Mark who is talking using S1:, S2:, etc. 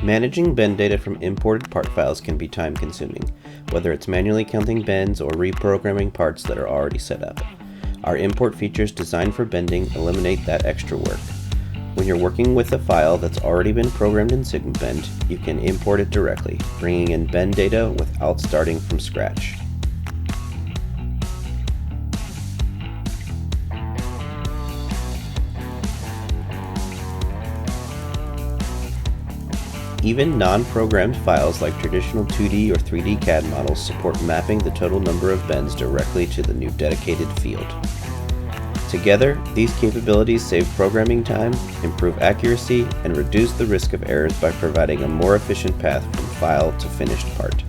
S1: Managing bend data from imported part files can be time-consuming, whether it's manually counting bends or reprogramming parts that are already set up. Our import features designed for bending eliminate that extra work. When you're working with a file that's already been programmed in SigmaBend, you can import it directly, bringing in bend data without starting from scratch. Even non-programmed files like traditional 2D or 3D CAD models support mapping the total number of bends directly to the new dedicated field. Together, these capabilities save programming time, improve accuracy, and reduce the risk of errors by providing a more efficient path from file to finished part.